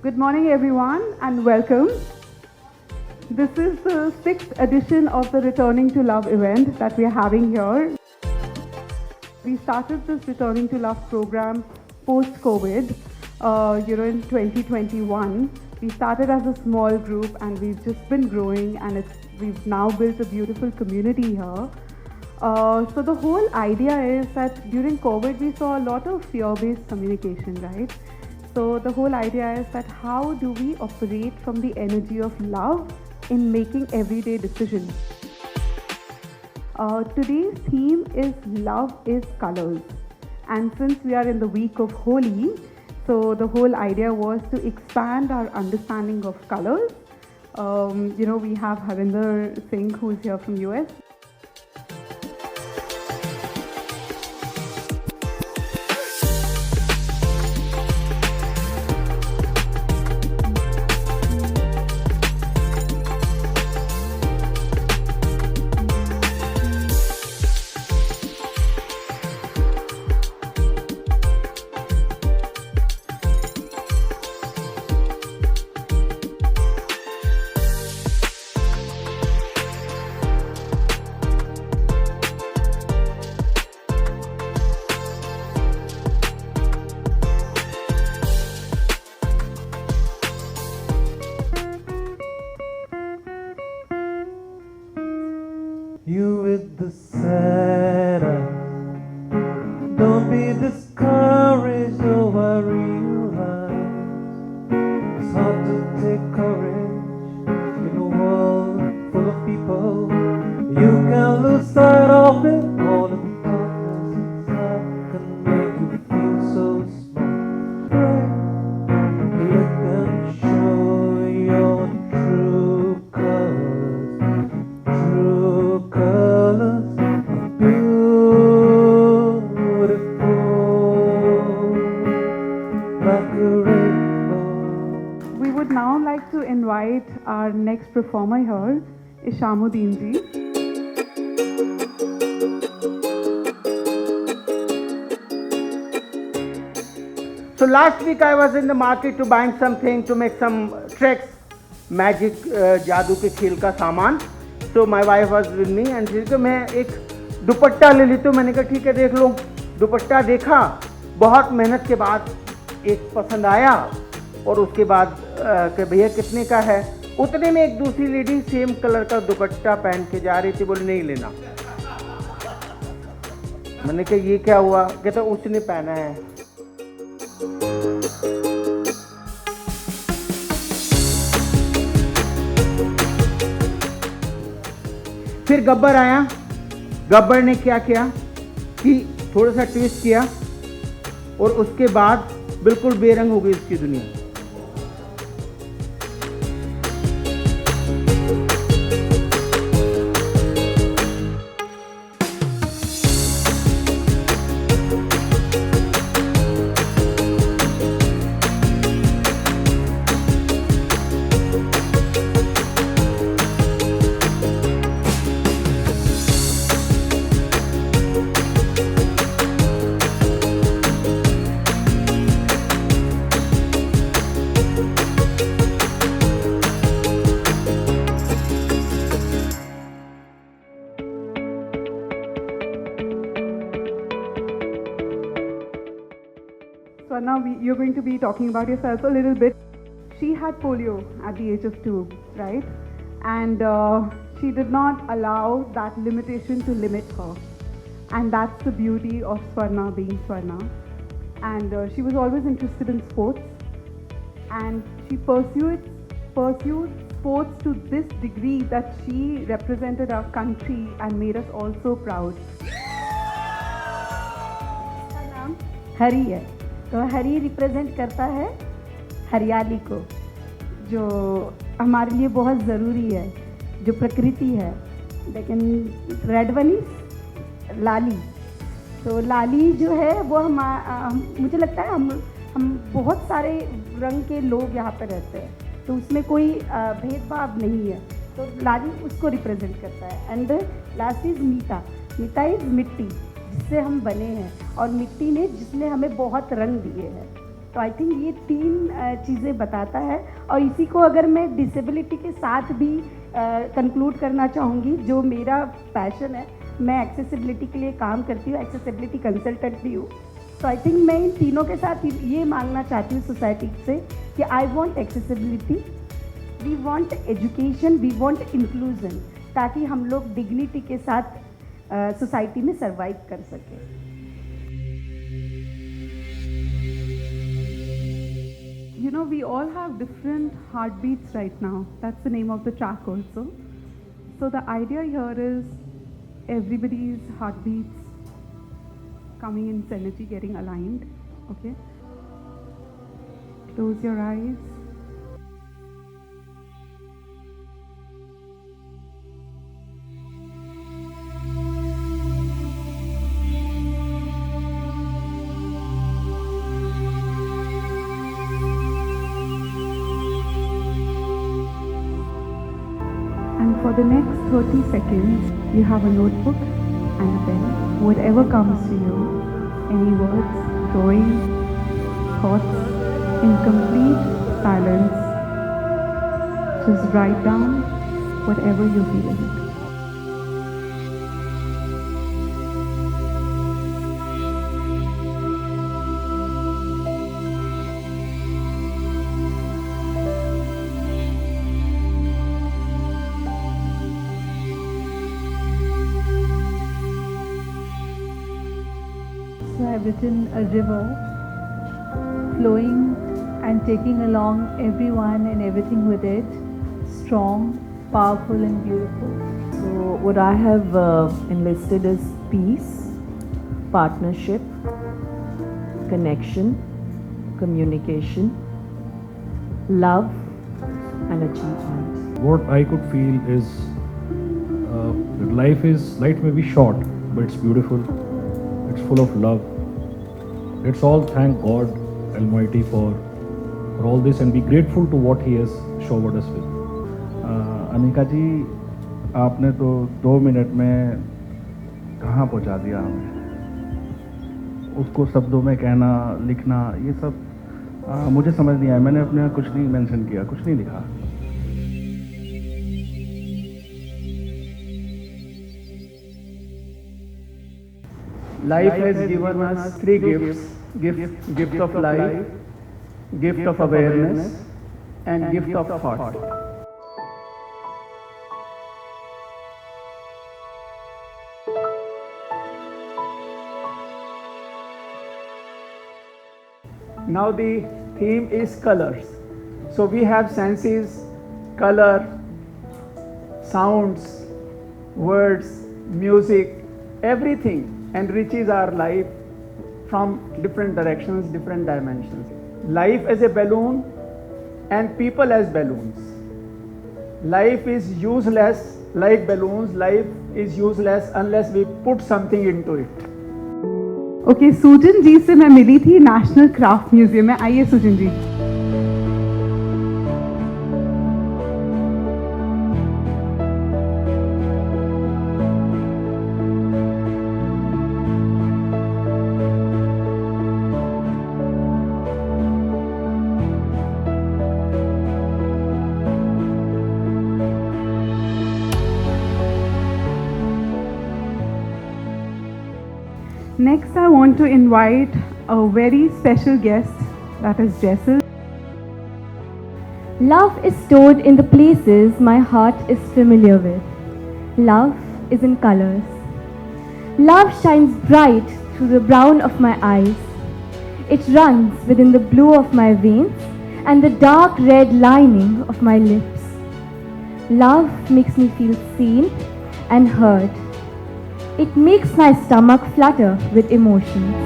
Good morning everyone and welcome. This is the 6th edition of the Returning to Love event that we are having here. We started this Returning to Love program post-COVID, in 2021. We started as a small group and we've just been growing, and we've now built a beautiful community here. So the whole idea is that during COVID we saw a lot of fear-based communication, right? So the whole idea is that how do we operate from the energy of love in making everyday decisions. Today's theme is Love is Colors, and since we are in the week of Holi, so the whole idea was to expand our understanding of colors. We have Harinder Singh, who is here from US. You with the sad eyes, don't be discouraged, oh I realize it's hard to take courage in a world full of people. You can lose sight of it, all the darkness inside can make you feel so small. Pray, let them show your true colors, true colors are beautiful, like a rainbow. We would now like to invite our next performer here, Ishamuddin ji. So last week I was in the market to buying something to make some tricks, magic, जादू के खेल का सामान. So my wife was with me and she said मैं एक दुपट्टा ले ली. तो मैंने कहा ठीक है देख लो. दुपट्टा देखा, बहुत मेहनत के बाद एक पसंद आया और उसके बाद कि भैया कितने का है. उतने में एक दूसरी लेडी सेम कलर का दुपट्टा पहन के जा रही थी, बोली नहीं लेना. मैंने कहा ये क्या हुआ? कहता उसने पहना है. फिर गब्बर आया. गब्बर ने क्या किया कि थोड़ा सा ट्विस्ट किया और उसके बाद बिल्कुल बेरंग हो गई इसकी दुनिया. So now you're going to be talking about yourself a little bit. She had polio at the age of 2, right? And she did not allow that limitation to limit her. And that's the beauty of Swarna being Swarna. And she was always interested in sports. And she pursued sports to this degree that she represented our country and made us all so proud. उसका नाम हरी है. तो हरी represent करता है हरियाली को, जो हमारे लिए बहुत ज़रूरी है, जो प्रकृति है. लेकिन रेड वन इज लाली. तो लाली जो है वो मुझे लगता है हम बहुत सारे रंग के लोग यहाँ पर रहते हैं, तो उसमें कोई भेदभाव नहीं है. तो लाली उसको रिप्रेजेंट करता है. एंड लास्ट इज मीठा. मीठा इज मिट्टी, जिससे हम बने हैं, और मिट्टी ने जिसने हमें बहुत रंग दिए हैं. तो आई थिंक ये 3 चीज़ें बताता है। और इसी को अगर मैं डिसेबिलिटी के साथ भी कंक्लूड करना चाहूँगी, जो मेरा पैशन है, मैं एक्सेसिबिलिटी के लिए काम करती हूँ, एक्सेसिबिलिटी कंसल्टेंट भी हूँ। तो आई थिंक मैं इन तीनों के साथ ये मांगना चाहती हूँ सोसाइटी से कि I want accessibility, we want education, we want inclusion, ताकि हम लोग डिग्निटी के साथ सोसाइटी में सर्वाइव कर सकें। You know, we all have different heartbeats right now. That's the name of the track also. So the idea here is everybody's heartbeats coming in synergy, getting aligned. Okay? Close your eyes. And for the next 30 seconds, you have a notebook and a pen. Whatever comes to you, any words, drawings, thoughts, in complete silence, just write down whatever you're feeling. So I've written a river flowing and taking along everyone and everything with it, strong, powerful and beautiful. So what I have enlisted is peace, partnership, connection, communication, love and achievement. What I could feel is that life may be short, but it's beautiful. It's full of love. Let's all thank God Almighty for all this and be grateful to what He has showered us with. Anika जी, आपने तो 2 minute में कहाँ पहुँचा दिया हमें। उसको शब्दों में कहना, लिखना, ये सब मुझे समझ नहीं आया। मैंने अपने यहाँ कुछ नहीं मेंशन किया, कुछ नहीं लिखा। Life has given us 3 gifts: gift of life, gift of awareness, and gift of thought. Now the theme is colors. So we have senses, color, sounds, words, music, everything enriches our life from different directions, different dimensions. Life as a balloon and people as balloons. Life is useless like balloons. Life is useless unless we put something into it. Okay, Sujan ji से मैं मिली थी national craft museum में। आइए सुजन जी। Next, I want to invite a very special guest, that is Jessel. Love is stored in the places my heart is familiar with. Love is in colors. Love shines bright through the brown of my eyes. It runs within the blue of my veins and the dark red lining of my lips. Love makes me feel seen and heard. It makes my stomach flutter with emotions.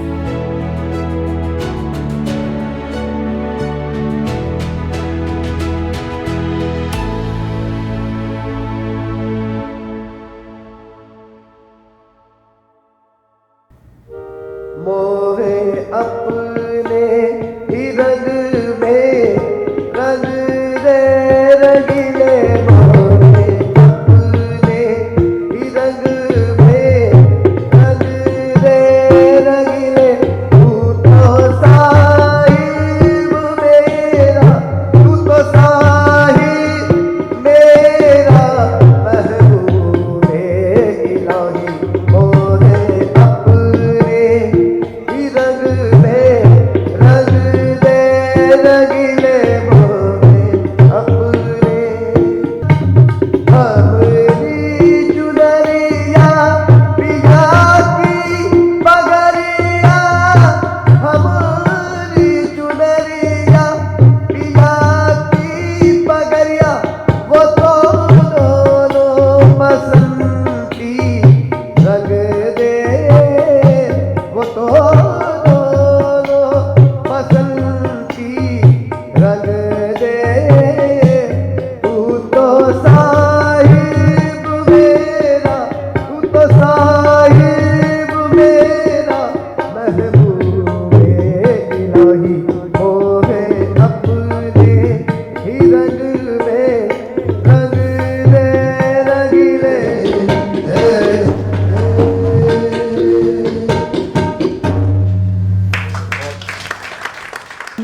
मोहे अपने ही रंग में रंग दे रंगीले, मोहे अपने ही रंग में रंग दे रंगीले। तू तो Sai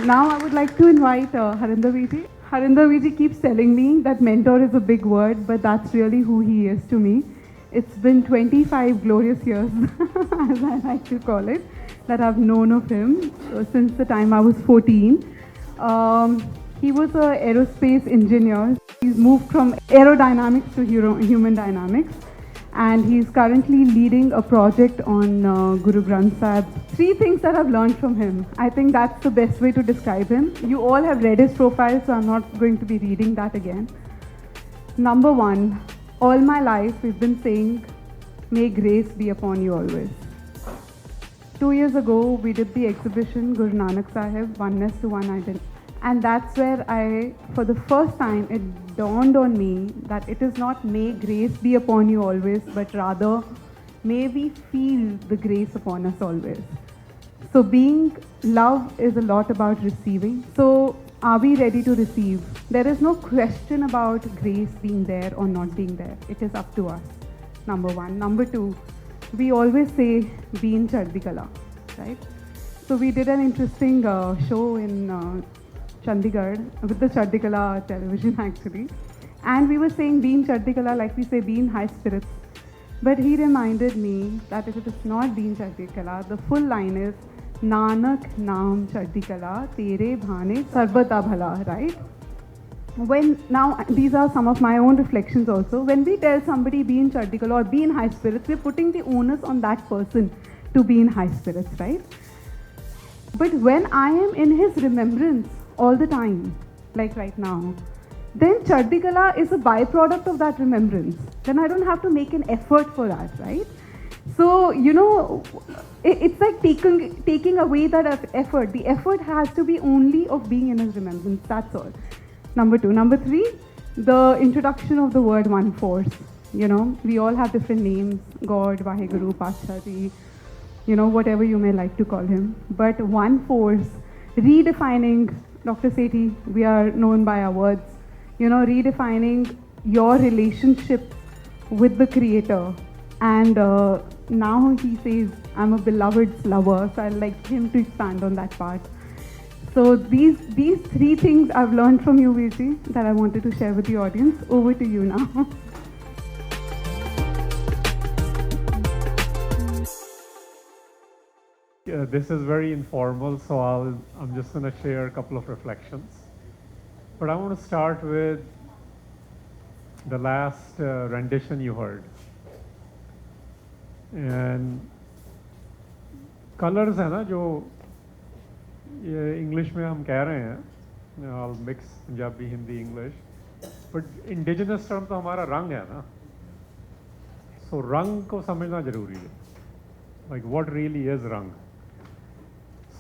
Now I would like to invite Harinder Viji. Harinder Viji keeps telling me that mentor is a big word, but that's really who he is to me. It's been 25 glorious years, as I like to call it, that I've known of him since the time I was 14. He was an aerospace engineer. He's moved from aerodynamics to human dynamics, and he's currently leading a project on Guru Granth Sahib. 3 things that I've learned from him. I think that's the best way to describe him. You all have read his profile, so I'm not going to be reading that again. Number 1, all my life we've been saying, may grace be upon you always. 2 years ago, we did the exhibition Guru Nanak Sahib, Oneness to One Identity. And that's where for the first time, it dawned on me that it is not may grace be upon you always, but rather may we feel the grace upon us always. So being love is a lot about receiving. So are we ready to receive? There is no question about grace being there or not being there. It is up to us, number 1. Number 2, we always say, be in Chardi Kala, right? So we did an interesting show in Chandigarh with the Chardi Kala television actually. And we were saying be in Chardi Kala, like we say be in high spirits. But he reminded me that if it is not be in Chardi Kala, the full line is Nanak Naam Chardi Kala, Tere Bhane Sarbata Bhala, right? Now these are some of my own reflections also. When we tell somebody be in Chardi Kala or be in high spirits, we're putting the onus on that person to be in high spirits, right? But when I am in his remembrance all the time, like right now, then Chardi Kala is a byproduct of that remembrance. Then I don't have to make an effort for that, right? So, it's like taking away that effort. The effort has to be only of being in his remembrance, that's all. Number 2. Number 3, the introduction of the word one force. We all have different names, God, Vaheguru, Pachaji, whatever you may like to call him. But one force, redefining, Dr. Sethi, we are known by our words, redefining your relationship with the Creator. And now he says, I'm a beloved's lover, so I'd like him to expand on that part. So these 3 things I've learned from you, Virji, that I wanted to share with the audience. Over to you now. This is very informal, so I'm just going to share a couple of reflections. But I want to start with the last rendition you heard. And colors है ना जो ये English में हम कह रहे हैं, I'll mix Punjabi Hindi English, but indigenous term तो हमारा रंग है ना, so रंग को समझना जरूरी है, like what really is रंग.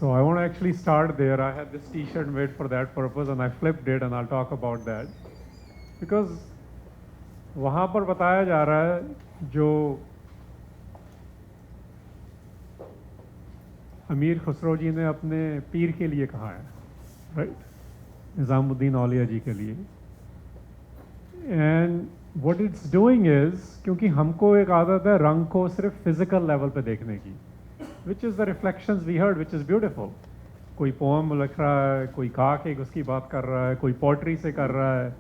So I want to actually start there. I had this t-shirt made for that purpose and I flipped it and I'll talk about that. Because वहाँ पर बताया जा रहा है जो अमीर खुसरो जी ने अपने पीर के लिए कहा है, right? निज़ामुद्दीन औलिया जी के लिए. And what it's doing is, क्योंकि हमको एक आदत है रंग को सिर्फ physical level पे देखने की, which is the reflections we heard, which is beautiful. कोई poem लिख रहा है, कोई गा के उसकी बात कर रहा है, कोई poetry से कर रहा है,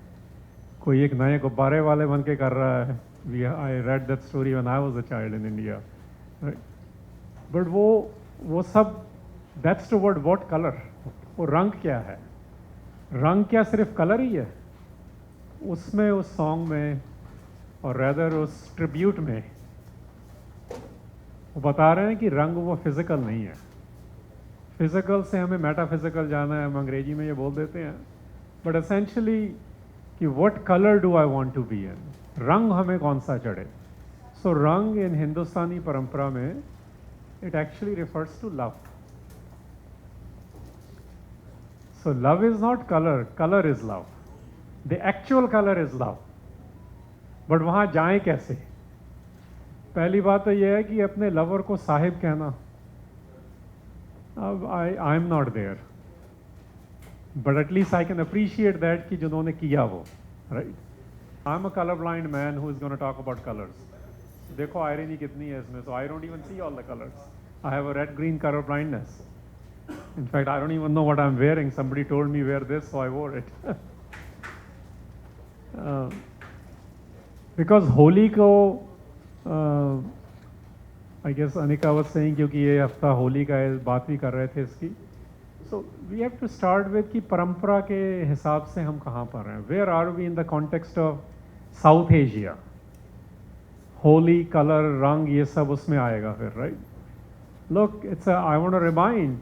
कोई एक नए गुब्बारे वाले बन के कर रहा है. I read that story when I was a child in India, right? But वो सब, that's toward what color? वो रंग क्या है? रंग क्या सिर्फ कलर ही है? उसमें, उस सॉन्ग में, और rather उस ट्रिब्यूट में वो बता रहे हैं कि रंग वो फिजिकल नहीं है. फिजिकल से हमें मेटाफिजिकल जाना है, हम अंग्रेजी में ये बोल देते हैं, बट एसेंशियली कि what colour do I want to be in, रंग हमें कौन सा चढ़े. सो रंग इन हिंदुस्तानी परंपरा में it actually refers to love. So love is not colour, colour is love, the actual colour is love. But वहाँ जाएं कैसे? पहली बात तो यह है कि अपने लवर को साहिब कहना. अब I am not there, but atleast I can appreciate that कि जिन्होंने किया वो, right. I am a colour blind man who is gonna talk about colours. देखो आयरनी कितनी है इसमें. So I don't even see all the colours. I have a red green colour blindness. In fact, I don't even know what I'm wearing. Somebody told me wear this, so I wore it. Because Holi ko, I guess Anika was saying क्योंकि ये हफ्ता होली का है, बात भी कर रहे थे इसकी. So we have to start with कि परंपरा के हिसाब से हम कहाँ पर हैं. Where are we in the context of South Asia? Holy, color, रंग ये सब उसमें आएगा फिर, right? Look, I want to remind,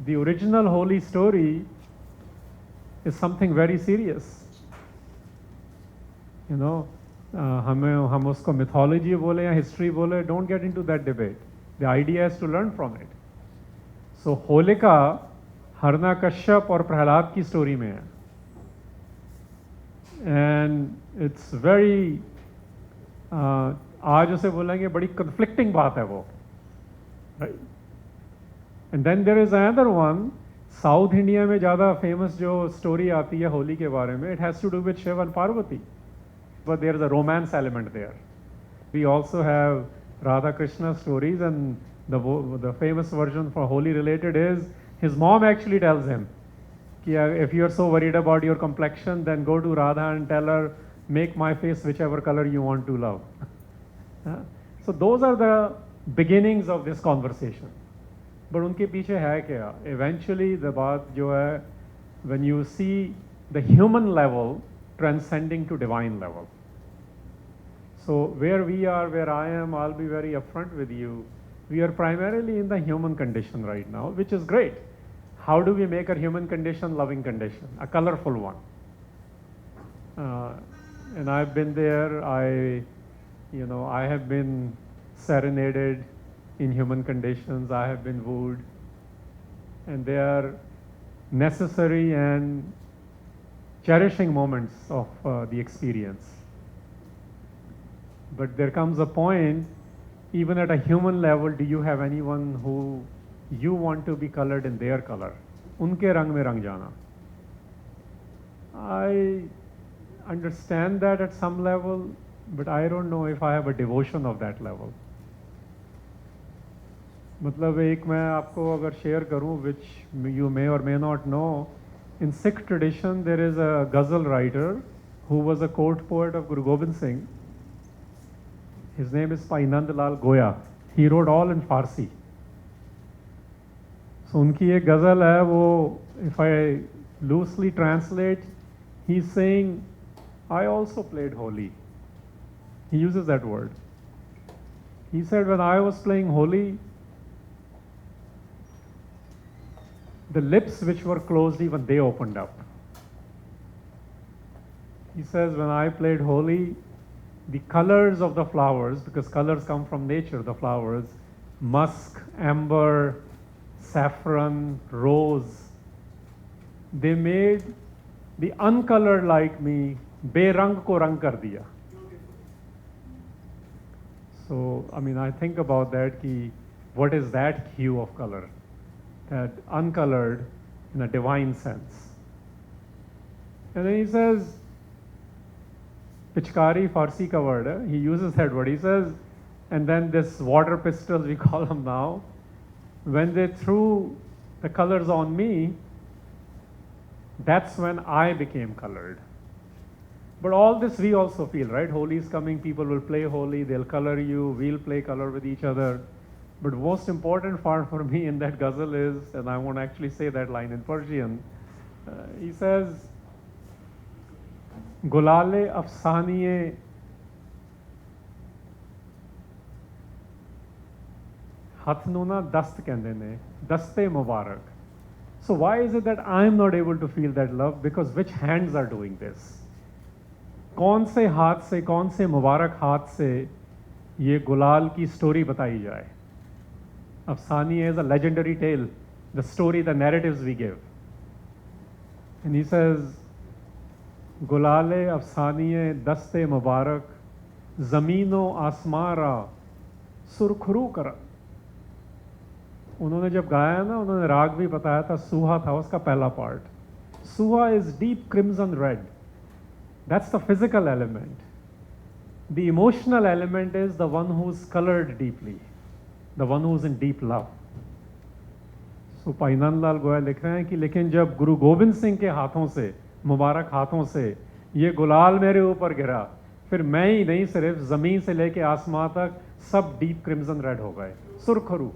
the original Holi story is something very serious. You know, हम उसको mythology बोले या history बोले, don't get into that debate. The idea is to learn from it. So Holika हरणाकश्यप और प्रहलाद की story में है. And it's very आज उसे बोलेंगे बड़ी conflicting बात है वो. Right? And then there is another one, South India में ज़्यादा famous जो story आती है होली के बारे में, it has to do with Shiva and Parvati. But there is a romance element there. We also have Radha Krishna stories, and the famous version for Holi related is his mom actually tells him, if you are so worried about your complexion, then go to Radha and tell her, make my face whichever color you want to love. So those are the beginnings of this conversation. But उनके पीछे है क्या? Eventually the बात जो है, when you see the human level transcending to divine level. So where we are, where I am, I'll be very upfront with you. We are primarily in the human condition right now, which is great. How do we make a human condition loving condition, a colorful one? And I've been there. I have been serenaded in human conditions. I have been wooed, and they are necessary and cherishing moments of the experience. But there comes a point, even at a human level, do you have anyone who you want to be colored in their color? Unke rang mein rang jana. I understand that at some level, but I don't know if I have a devotion of that level. मतलब एक मैं आपको अगर share करूं, which you may or may not know, in Sikh tradition there is a ghazal writer who was a court poet of Guru Gobind Singh. His name is Bhai Nand Lal Goya. He wrote all in Farsi. So उनकी एक ghazal है वो, if I loosely translate, he's saying, I also played Holi. He uses that word. He said, when I was playing Holi, the lips which were closed, even they opened up. He says, when I played Holi, the colors of the flowers, because colors come from nature, the flowers, musk, amber, saffron, rose, they made the uncolored like me, berang ko rang kar diya. So, I mean, I think about that, what is that hue of color? That uncolored in a divine sense. And then he says, Pichkari, Farsi ka word hai, he uses that word. He says, and then this water pistols, we call them now, when they threw the colors on me, that's when I became colored. But all this we also feel, right? Holi is coming, people will play Holi, they'll color you, we'll play color with each other. But the most important part for me in that ghazal is, and I won't actually say that line in Persian, he says, Gulale afsaniye hatnuna dast kende ne, daste mubarak. So why is it that I'm not able to feel that love? Because which hands are doing this? कौन से हाथ से, कौन से मुबारक हाथ से ये गुलाल की स्टोरी बताई जाए? Afsani is a legendary tale, the story, the narratives we give. And he says, Gulale afsaniye daste mubarak, zamino asmara surkhru kara. उन्होंने जब गाया ना, उन्होंने राग भी बताया था, सुहा था उसका पहला part. Suha is deep crimson red. That's the physical element. The emotional element is the one who's colored deeply, the one who's in deep love. सो भाई नंदलाल गोयल लिख रहे हैं कि लेकिन जब गुरु गोविंद सिंह के हाथों से, मुबारक हाथों से ये गुलाल मेरे ऊपर गिरा, फिर मैं ही नहीं सिर्फ ज़मीन से लेके आसमां तक सब डीप क्रिम्सन रेड हो गए, सुरखरू।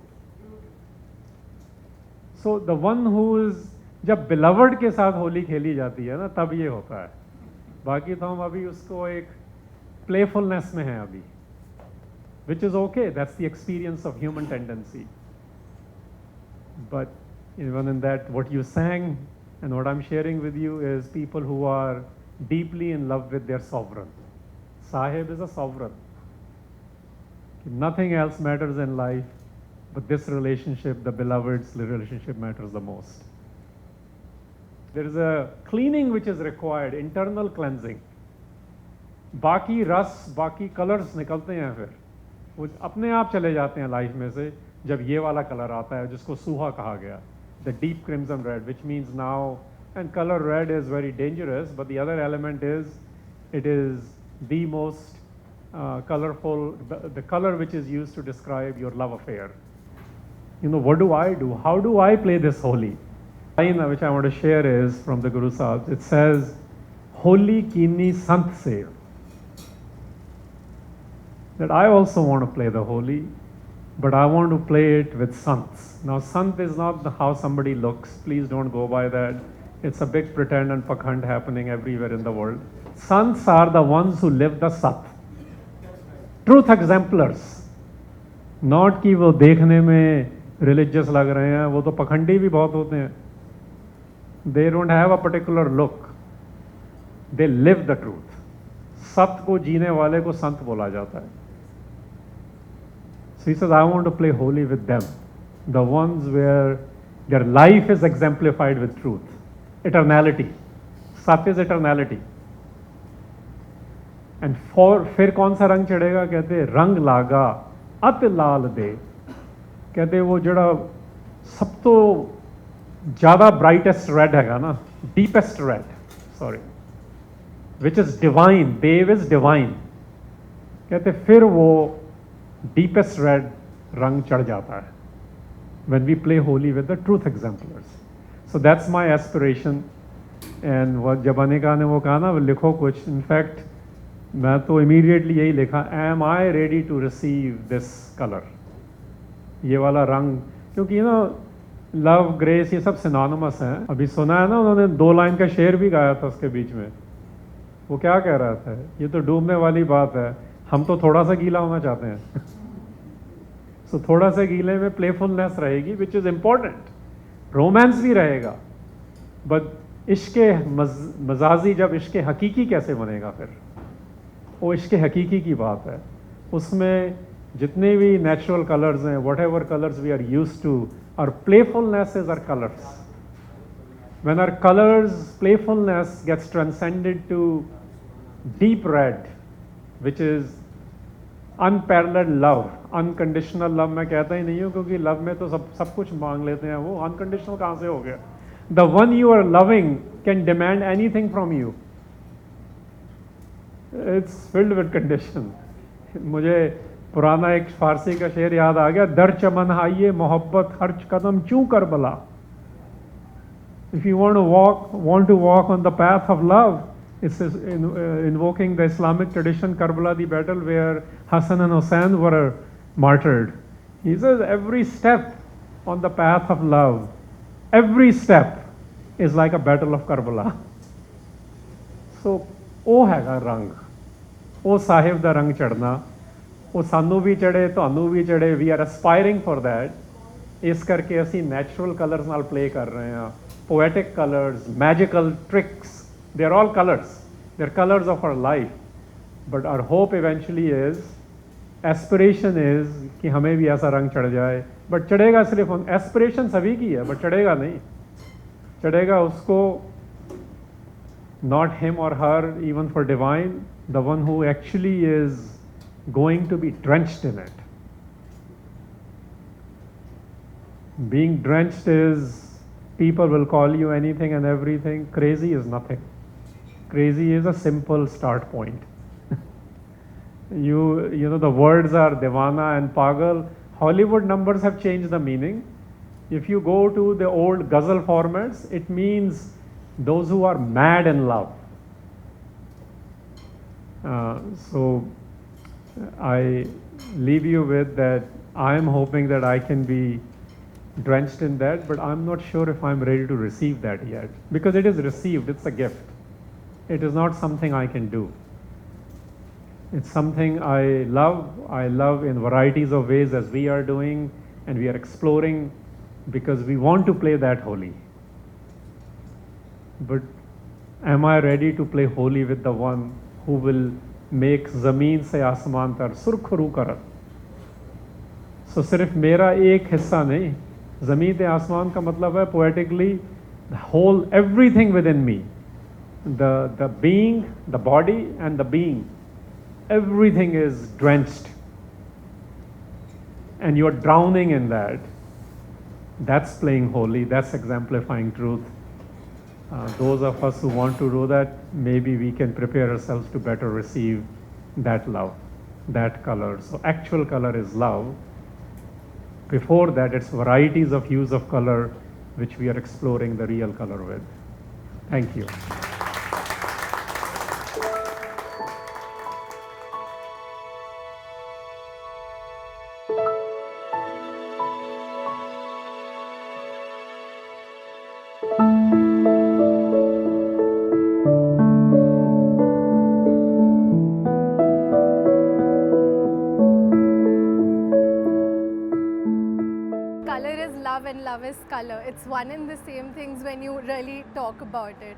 So the one who is, जब बिलवर्ड के साथ होली खेली जाती है ना, तब ये होता है। बाकी तो हम अभी उसको एक प्लेफुलनेस में हैं अभी, which is okay, that's the experience of human tendency. But even in that, what you sang and what I'm sharing with you is people who are deeply in love with their sovereign. Sahib is a sovereign. Nothing else matters in life, but this relationship, the beloved's relationship, matters the most. There is a cleaning which is required, internal cleansing. बाकी रस, बाकी colours निकलते हैं, फिर वो अपने आप चले जाते हैं लाइफ में से जब ये वाला कलर आता है जिसको सूहा कहा गया, the deep crimson red, which means now, and colour red is very dangerous, but the other element is it is the most colorful, the color which is used to describe your love affair. You know, what do I do? How do I play this holi? Line which I want to share is from the Guru Sahib. It says, "Holi kini sant se." That I also want to play the holi, but I want to play it with sants. Now, sant is not how somebody looks. Please don't go by that. It's a big pretend and pakhand happening everywhere in the world. Sants are the ones who live the sat. Truth exemplars. Not कि वो देखने में religious लग रहे हैं, वो तो पखंडी भी बहुत होते हैं. They don't have a particular look. They live the truth. सत्य को जीने वाले को संत बोला जाता है. So he says, I want to play holy with them. The ones where their life is exemplified with truth. Eternality. सत्य is eternality. एंड फिर कौन सा रंग चढ़ेगा? कहते रंग लागा अत लाल दे। कहते वो जड़ा सब तो ज़्यादा ब्राइटेस्ट रेड हैगा ना, deepest red, sorry, which is divine, Dev is divine. कहते फिर वो डीपेस्ट रेड रंग चढ़ जाता है when we play holy with the truth exemplars. So that's my aspiration. And वो जब अनिका ने वो कहा ना लिखो कुछ, इनफैक्ट मैं तो इमीडिएटली यही लिखा, am I ready to receive this colour, ये वाला रंग, क्योंकि ना लव, ग्रेस, ये सब सिनोनिमस हैं। अभी सुना है ना उन्होंने 2 लाइन का शेर भी गाया था उसके बीच में। वो क्या कह रहा था, ये तो डूबने वाली बात है, हम तो थोड़ा सा गीला होना चाहते हैं। सो थोड़ा सा गीले में प्लेफुलनेस रहेगी, विच इज़ इम्पॉर्टेंट। रोमांस भी रहेगा, बट इश्क मजाजी, जब इश्क हकीकी कैसे बनेगा, फिर वो इश्क हकीकी की बात है। उसमें जितने भी नेचुरल कलर्स हैं, whatever colours we are use to, और playfulness is our colours. When our colors, playfulness gets transcended to deep red, which is unparalleled love, unconditional love मैं कहता ही नहीं हूँ, क्योंकि लव में तो सब कुछ मांग लेते हैं, वो अनकंडीशनल कहाँ से हो गया? The one you are loving can demand anything from you. It's filled with condition. मुझे पुराना एक फारसी का शेर याद आ गया, दर चमन हाइये मोहब्बत हर कदम चूं कर बला। If you want to walk on the path of love, it's invoking the Islamic tradition, Karbala, the battle where Hassan and Hussein were martyred. He says every step on the path of love, every step is like a battle of Karbala. So, ਉਹ ਹੈਗਾ ਰੰਗ, ਉਹ ਸਾਹਿਬ ਦਾ ਰੰਗ ਚੜ੍ਹਨਾ, ਉਹ ਸਾਨੂੰ ਵੀ ਚੜ੍ਹੇ, ਤੁਹਾਨੂੰ ਵੀ ਚੜ੍ਹੇ। We are aspiring for that. ਇਸ ਕਰਕੇ ਅਸੀਂ ਨੈਚੁਰਲ ਕਲਰਸ ਨਾਲ ਪਲੇ ਕਰ ਰਹੇ ਹਾਂ, poetic colors, magical tricks, they're all colors. They're colors of our life. But our hope eventually is, aspiration is कि हमें भी ऐसा रंग चढ़ जाए। बट चढ़ेगा सिर्फ, एस्पिरेशन सभी की है, बट चढ़ेगा नहीं। चढ़ेगा उसको, not him or her, even for divine, the one who actually is going to be drenched in it. Being drenched is, people will call you anything and everything. Crazy is nothing. Crazy is a simple start point. you know the words are Devana and Pagal. Hollywood numbers have changed the meaning, If you go to the old ghazal formats, it means those who are mad in love. So I leave you with that. I am hoping that I can be drenched in that, but I'm not sure if I'm ready to receive that yet, because it is received, it's a gift. It is not something I can do. It's something I love in varieties of ways, as we are doing, and we are exploring, because we want to play that holy. But am I ready to play holy with the one who will make ज़मीन से आसमान तक सुरखरू कर? So सिर्फ मेरा एक हिस्सा नहीं, ज़मीन से आसमान का मतलब है poetically the whole, everything within me, the being, the body and the being, everything is drenched, and you're drowning in that. That's playing holy, that's exemplifying truth. Those of us who want to do that, maybe we can prepare ourselves to better receive that love, that color. So actual color is love. Before that, it's varieties of hues of color which we are exploring the real color with. Thank you. And love is color. It's one and the same things when you really talk about it.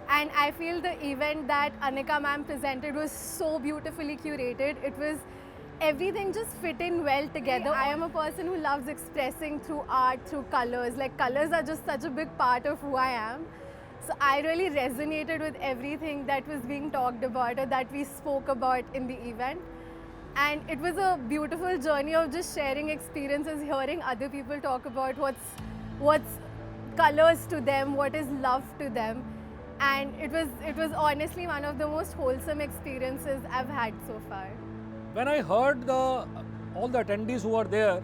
And I feel the event that Anika ma'am presented was so beautifully curated. It was everything just fit in well together. I am a person who loves expressing through art, through colors. Like colors are just such a big part of who I am. So I really resonated with everything that was being talked about or that we spoke about in the event. And it was a beautiful journey of just sharing experiences, hearing other people talk about what's colors to them, what is love to them. And it was honestly one of the most wholesome experiences I've had so far. When I heard all the attendees who were there,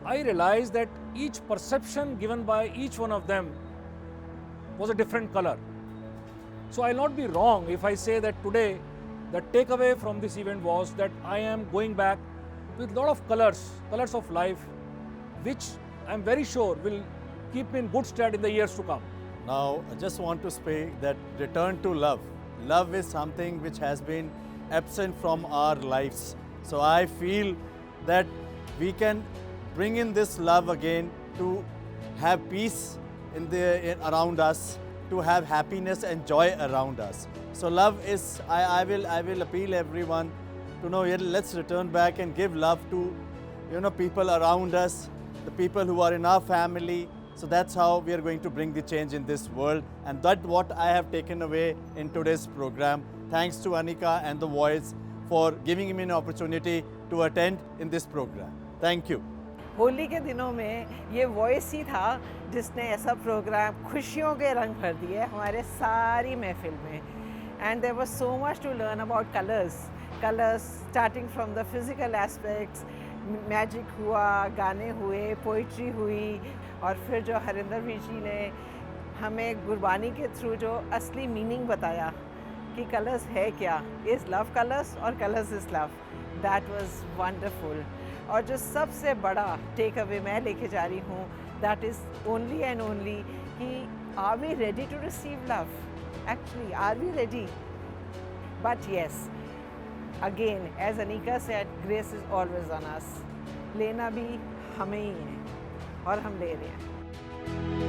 I realized that each perception given by each one of them was a different color. So I'll not be wrong if I say that today the takeaway from this event was that I am going back with a lot of colors of life, which I'm very sure will keep me in good stead in the years to come. Now, I just want to say that return to love. Love is something which has been absent from our lives. So I feel that we can bring in this love again to have peace around us, to have happiness and joy around us. So love is, I will appeal everyone to know, let's return back and give love to people around us, the people who are in our family. So that's how we are going to bring the change in this world, and that's what I have taken away in today's program. Thanks to Anika and the VOYCE for giving me an opportunity to attend in this program. Thank you. Holi के दिनों में ये voice ही था जिसने ऐसा programme खुशियों के रंग भर दिए हमारे सारी महफिल में. And there was so much to learn about colors starting from the physical aspects, magic हुआ, गाने हुए, poetry हुई, और फिर जो हरिंदर जी ने हमें गुरबानी के थ्रू जो असली मीनिंग बताया कि कलर्स है क्या, इज़ लव कलर्स और colours is love. That was wonderful. और जो सबसे बड़ा टेक अवे मैं लेके जा रही हूँ, that is only and only कि are we ready to receive love? Actually, are we ready? But yes, again, as Anika said, grace is always on us. लेना भी हमें ही है और हम ले रहे हैं.